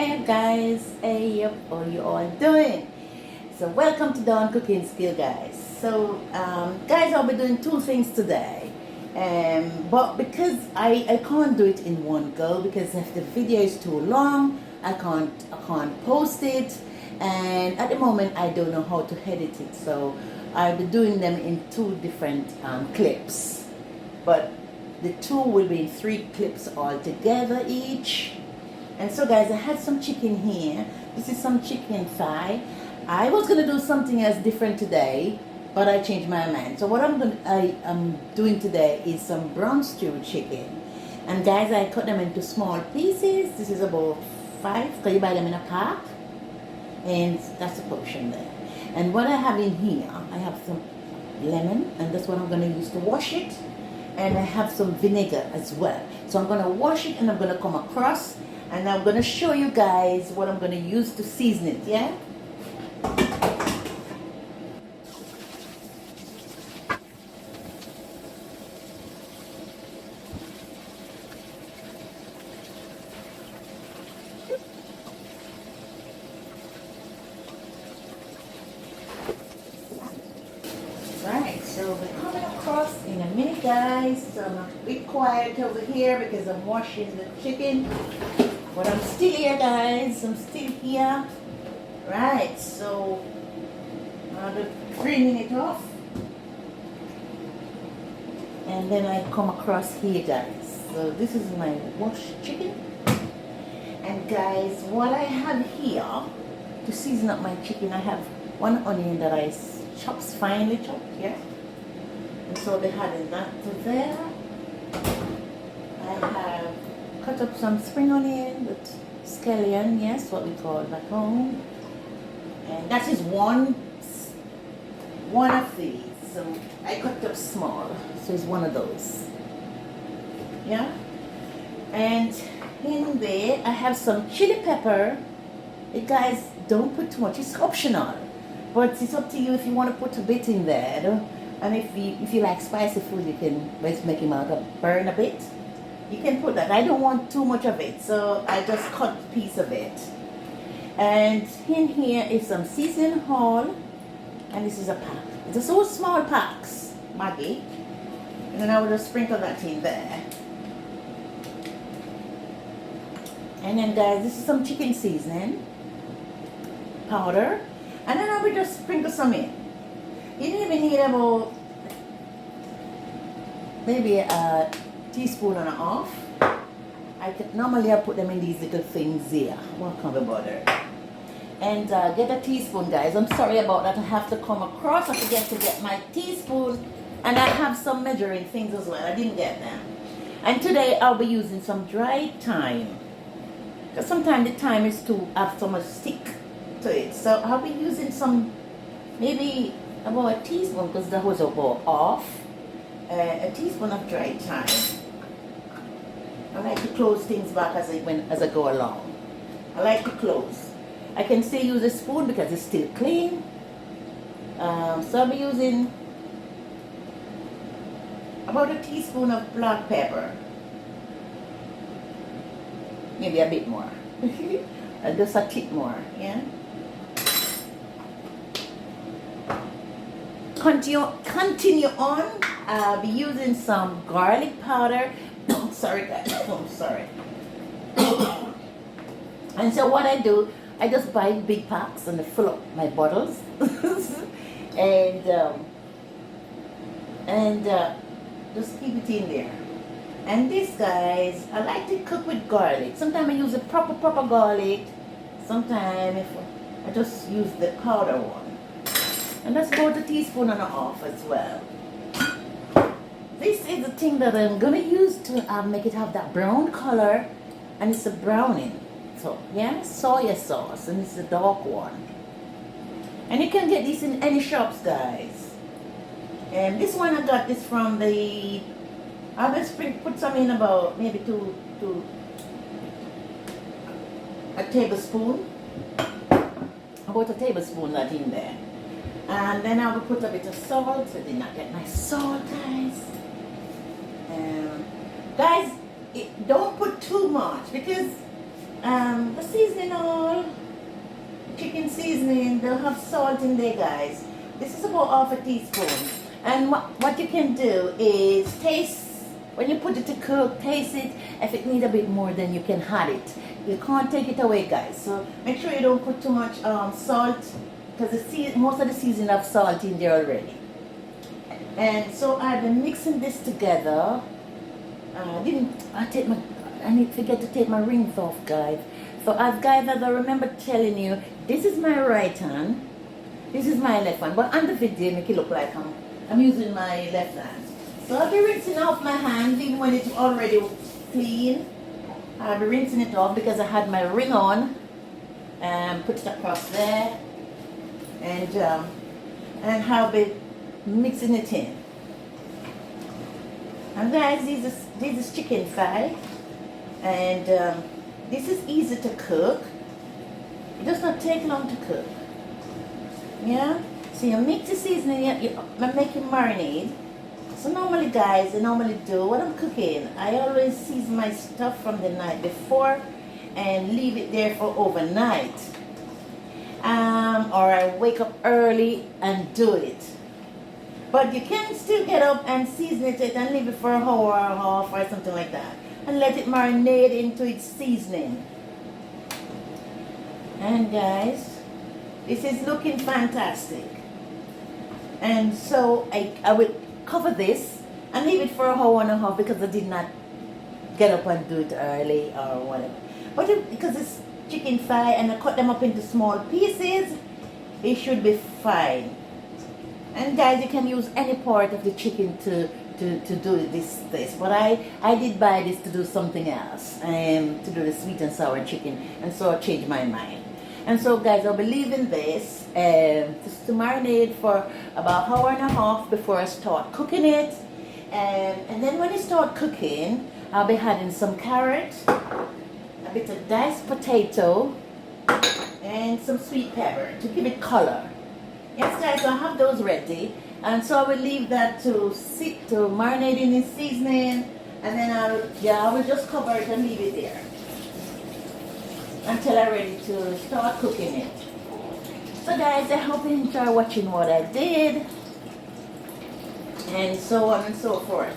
Hey guys, hey, how you all doing? So welcome to Dawn Cooking Skill, guys. So guys, I'll be doing two things today. But because I can't do it in one go because if the video is too long, I can't post it, and at the moment I don't know how to edit it. So I'll be doing them in two different clips, but the two will be in three clips all together each. And so guys, I had some chicken here. This is some chicken thigh. I was gonna do something else different today, but I changed my mind. So what I am doing today is some brown stew chicken. And guys, I cut them into small pieces. This is about 5, because you buy them in a pack. And that's the portion there. And what I have in here, I have some lemon, and that's what I'm gonna use to wash it. And I have some vinegar as well. So I'm gonna wash it and I'm gonna come across and I'm going to show you guys what I'm going to use to season it, yeah? Right, so we're coming across in a minute, guys. So I'm a bit quiet over here because I'm washing the chicken. But I'm still here, guys. I'm still here. Right, so I'm cleaning it off. And then I come across here, guys. So this is my washed chicken. And guys, what I have here to season up my chicken, I have one onion that I chopped, finely chopped, yeah. And so they had that to there. I have cut up some spring onion with scallion, yes, what we call back home. And that is one of these. So I cut up small. So it's one of those. Yeah. And in there I have some chili pepper. You guys, don't put too much. It's optional. But it's up to you if you want to put a bit in there. And if you like spicy food, you can make your mouth burn a bit. You can put that. I don't want too much of it, so I just cut a piece of it. And in here is some seasoning whole, and this is a pack. It's so small packs, Maggie. And then I will just sprinkle that in there. And then guys, this is some chicken seasoning powder. And then I will just sprinkle some in. You don't even need about maybe a teaspoon and a half. Normally I put them in these little things here. What kind of butter? And get a teaspoon, guys. I'm sorry about that. I have to come across. I forget to get my teaspoon. And I have some measuring things as well. I didn't get them. And today I'll be using some dried thyme. Because sometimes the thyme is to have so much stick to it. So I'll be using some, maybe about a teaspoon, because that was about half. A teaspoon of dried thyme. I like to close things back as I go along. I like to close. I can still use a spoon because it's still clean. So I'll be using about a teaspoon of black pepper. Maybe a bit more. Just a tip more, yeah? Continue on. I'll be using some garlic powder. Sorry guys, I'm sorry. And so what I do, I just buy big packs and I fill up my bottles. and just keep it in there. And this, guys, I like to cook with garlic. Sometimes I use a proper garlic. Sometimes I just use the powder one. And that's about a teaspoon and a half as well. This is the thing that I'm gonna use to make it have that brown color, and it's a browning. So yeah, soya sauce, and it's the dark one. And you can get this in any shops, guys. And this one I got this from the. I'll just put some in about maybe a tablespoon. About a tablespoon that in there. And then I will put a bit of salt. I did not get my salt, guys. Guys, don't put too much because The seasoning oil, chicken seasoning, they'll have salt in there, guys. This is about half a teaspoon. And what you can do is taste, when you put it to cook, taste it. If it needs a bit more, then you can add it. You can't take it away, guys. So make sure you don't put too much salt, because most of the seasoning have salt in there already. And so I've been mixing this together. I need to forget to take my rings off, guys. So guys, as I remember telling you, this is my right hand, this is my left hand. But on the video, make it look like I'm using my left hand. So I'll be rinsing off my hands even when it's already clean. I'll be rinsing it off because I had my ring on. And put it across there. And I'll be mixing it in. And guys, this is chicken thigh. And this is easy to cook. It does not take long to cook. Yeah? So you mix the seasoning, I'm making marinade. So normally, guys, I normally do what I'm cooking. I always season my stuff from the night before and leave it there for overnight. Or I wake up early and do it. But you can still get up and season it and leave it for an hour or a half or something like that. And let it marinate into its seasoning. And guys, this is looking fantastic. And so I will cover this and leave it for an hour and a half because I did not get up and do it early or whatever. But because it's chicken thigh and I cut them up into small pieces, it should be fine. And guys, you can use any part of the chicken to do this. But I did buy this to do something else, to do the sweet and sour chicken, and so I changed my mind. And so guys, I'll be leaving this just to marinate for about an hour and a half before I start cooking it. And then when I start cooking, I'll be adding some carrot, a bit of diced potato, and some sweet pepper to give it color. Yes guys, so I have those ready. And so I will leave that to marinate in its seasoning, and then I will just cover it and leave it there until I'm ready to start cooking it. So guys, I hope you enjoy watching what I did, and so on and so forth.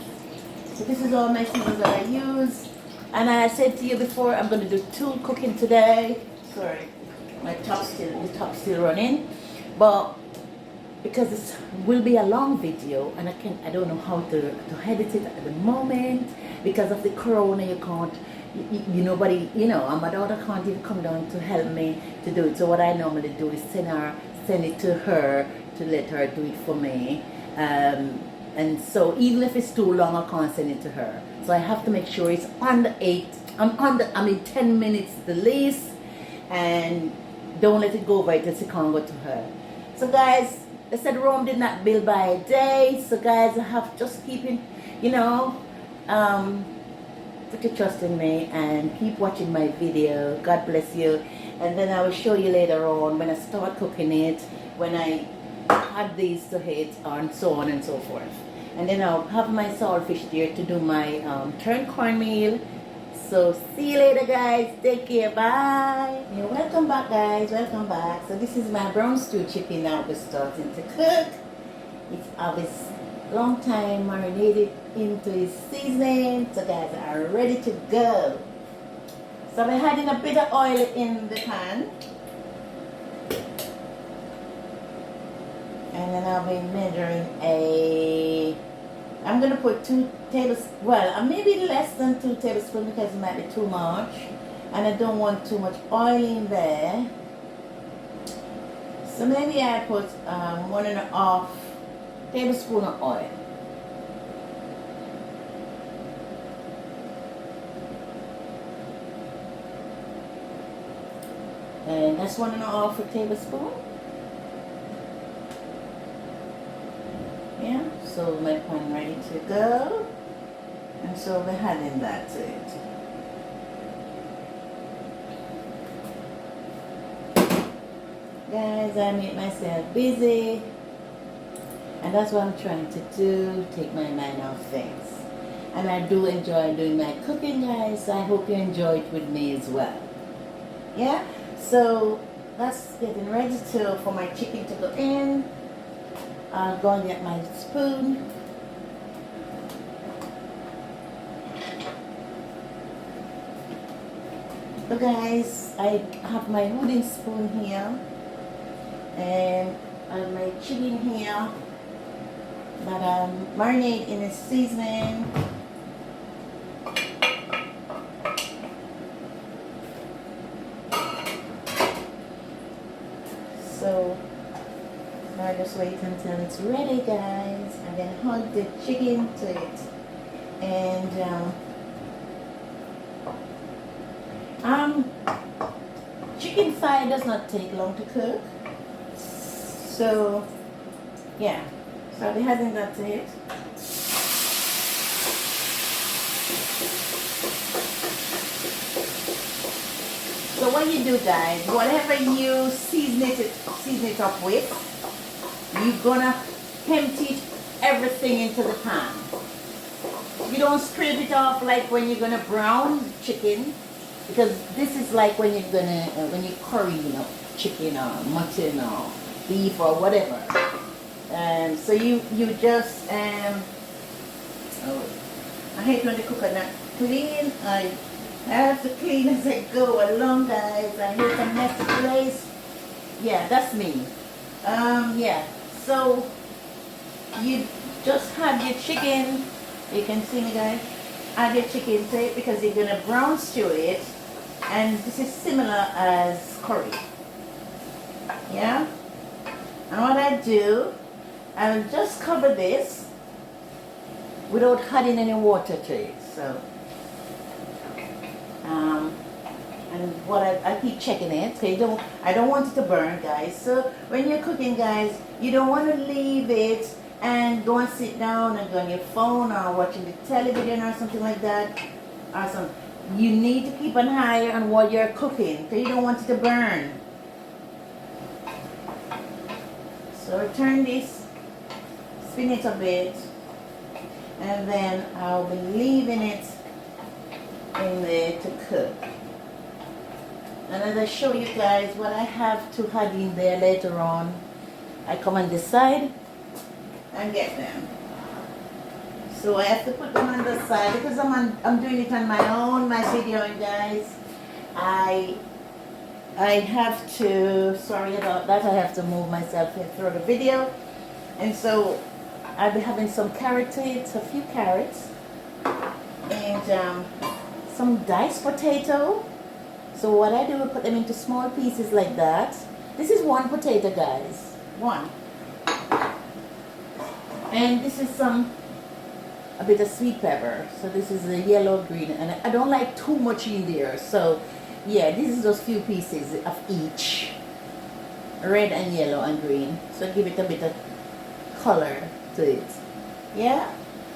So this is all my seasonings that I use, and I said to you before, I'm going to do 2 cooking today. Sorry, the top's still running, but because it will be a long video and I don't know how to edit it at the moment because of the corona. You can't, nobody, and my daughter can't even come down to help me to do it. So what I normally do is send it to her to let her do it for me. And so even if it's too long, I can't send it to her. So I have to make sure it's under 10 minutes the least, and don't let it go over it because it can't go to her. So guys, they said Rome did not build by a day. So guys, I have just keeping, put your trust in me and keep watching my video. God bless you. And then I will show you later on when I start cooking it, when I add these to it, and so on and so forth. And then I'll have my saltfish there to do my turned cornmeal. So see you later, guys. Take care. Bye. Yeah, welcome back, guys. Welcome back. So this is my brown stew chicken now we're starting to cook. It's obviously long time marinated into its seasoning. So guys are ready to go. So I'm adding a bit of oil in the pan. And then I'll be measuring I'm going to put 2 tablespoons, maybe less than 2 tablespoons because it might be too much. And I don't want too much oil in there. So maybe I put 1.5 tablespoons of oil. And that's 1.5 tablespoons. Yeah, so my pan ready to go, and so we're adding that to it. Guys, I make myself busy, and that's what I'm trying to do, take my mind off things. And I do enjoy doing my cooking, guys, so I hope you enjoy it with me as well. Yeah, so that's getting ready for my chicken to go in. I'll go and get my spoon. So guys, I have my wooden spoon here, and I have my chicken here that I'm marinating in a seasoning. So now just wait until it's ready, guys, and then hug the chicken to it. And chicken thigh does not take long to cook. So yeah, so I'll be adding that to it. So what you do, guys, whatever you season it up with, you're gonna empty everything into the pan. You don't scrape it off like when you're gonna brown chicken, because this is like when you're gonna when you curry, you know, chicken or mutton or beef or whatever. So you just oh, I hate when the cooker not clean. I have to clean as I go along, guys. I hate a messy place. Yeah, that's me. Yeah. So you just have your chicken. You can see me, guys. Add your chicken to it because you're gonna brown stew it, and this is similar as curry. Yeah. And what I do, I will just cover this without adding any water to it. So, and what I keep checking it. So I don't want it to burn, guys. So when you're cooking, guys, you don't want to leave it and go and sit down and go on your phone or watching the television or something like that. Awesome. You need to keep an eye on what you're cooking because you don't want it to burn. So turn this, spin it a bit, and then I'll be leaving it in there to cook. And as I show you guys what I have to add in there later on, I come on this side and get them. So I have to put them on the side because I'm doing it on my own, my video, guys. I have to, sorry about that, I have to move myself here through the video. And so I'll be having some carrot to it, a few carrots, and some diced potato. So what I do is put them into small pieces like that. This is one potato, guys, one. And this is a bit of sweet pepper. So this is the yellow, green, and I don't like too much in there. So yeah, this is those few pieces of each, red and yellow and green. So give it a bit of color to it. Yeah.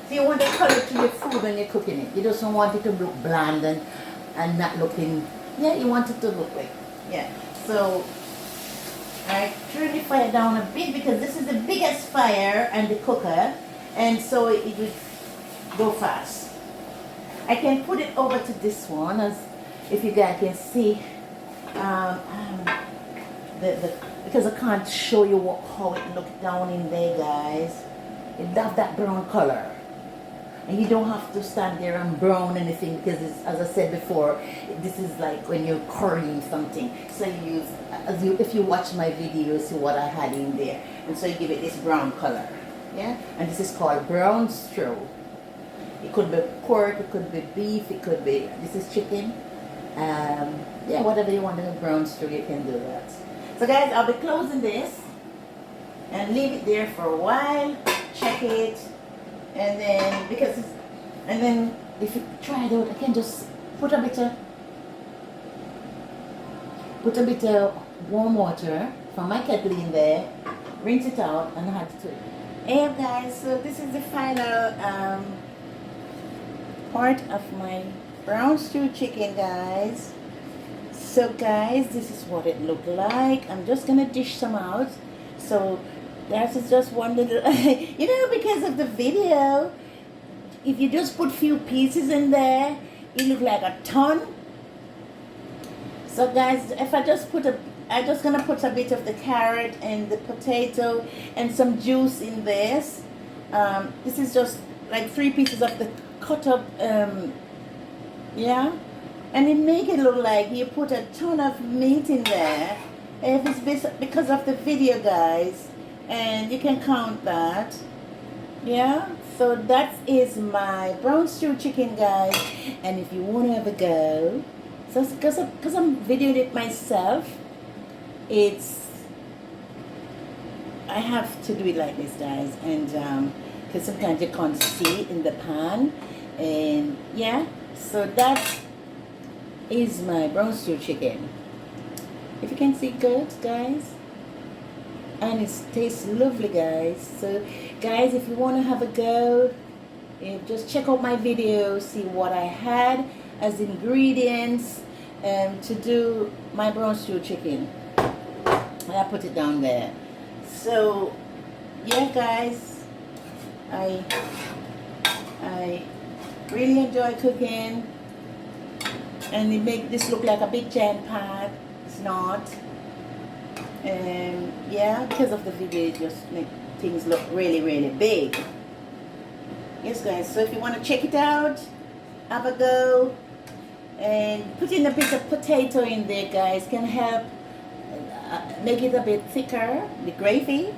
So you want the color to your food when you're cooking it. You just don't want it to look bland and not looking. Yeah, you want it to look like. Yeah. So I turn the fire down a bit because this is the biggest fire and the cooker, and so it will go fast. I can put it over to this one, as if you guys can see, because I can't show you how it looks down in there, guys. It have that brown color. And you don't have to stand there and brown anything because, it's, as I said before, this is like when you're currying something. So you use, if you watch my video, see what I had in there. And so you give it this brown color. Yeah? And this is called brown stew. It could be pork, it could be beef, it could be, this is chicken. Yeah, whatever you want in a brown stew, you can do that. So guys, I'll be closing this and leave it there for a while. Check it. And then if you try it out, I can just put a bit of warm water from my kettle in there, rinse it out, and add it to it. Hey guys, so this is the final part of my brown stew chicken, guys. So guys, this is what it looked like. I'm just gonna dish some out. So that is just one little, you know, because of the video, if you just put few pieces in there, it look like a ton. So So guys, if I just I'm just gonna put a bit of the carrot and the potato and some juice in this. This is just like 3 pieces of the cut up, yeah, and it make it look like you put a ton of meat in there. If it's because of the video, guys, and you can count that, yeah. So that is my brown stew chicken, guys. And if you want to have a go, so because I'm videoing it myself, I have to do it like this, guys, and because sometimes you can't see it in the pan, and yeah, so that is my brown stew chicken. If you can see good, guys, and it tastes lovely, guys. So guys, if you want to have a go, just check out my video, see what I had as ingredients to do my brown stew chicken. And I put it down there. So yeah, guys, I really enjoy cooking, and it make this look like a big giant pot. It's not. And yeah, because of the video, it just make things look really, really big. Yes, guys, so if you want to check it out, have a go, and put in a bit of potato in there, guys, can help make it a bit thicker, the gravy.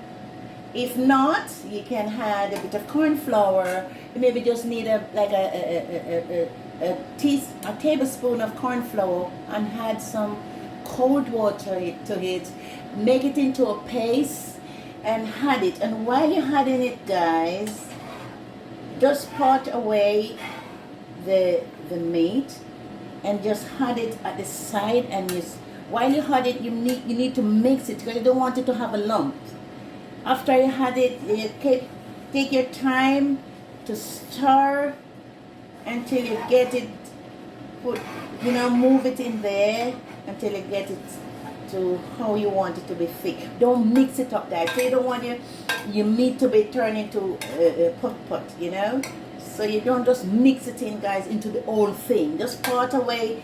If not, you can add a bit of corn flour. You maybe just need a tablespoon of corn flour, and add some cold water to it. Make it into a paste and add it. And while you're adding it, guys, just pot away the meat and just add it at the side. And while you add it, you need to mix it, because you don't want it to have a lump. After you had it, you take your time to stir until you get it move it in there until you get it to how you want it to be thick. Don't mix it up there. So you don't want your meat to be turned into a pot, So you don't just mix it in, guys, into the whole thing. Just part away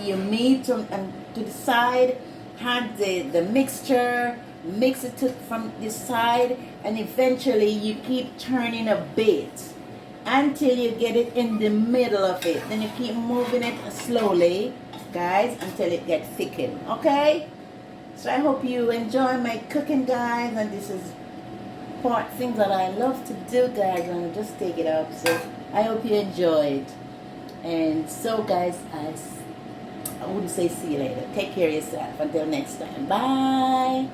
your meat and to the side, add the mixture, mix it from the side, and eventually you keep turning a bit until you get it in the middle of it. Then you keep moving it slowly, guys, until it gets thickened. Okay? So I hope you enjoy my cooking, guys, and this is things that I love to do, guys, and I just take it up. So I hope you enjoyed. And so, guys, I wouldn't say see you later. Take care of yourself. Until next time. Bye.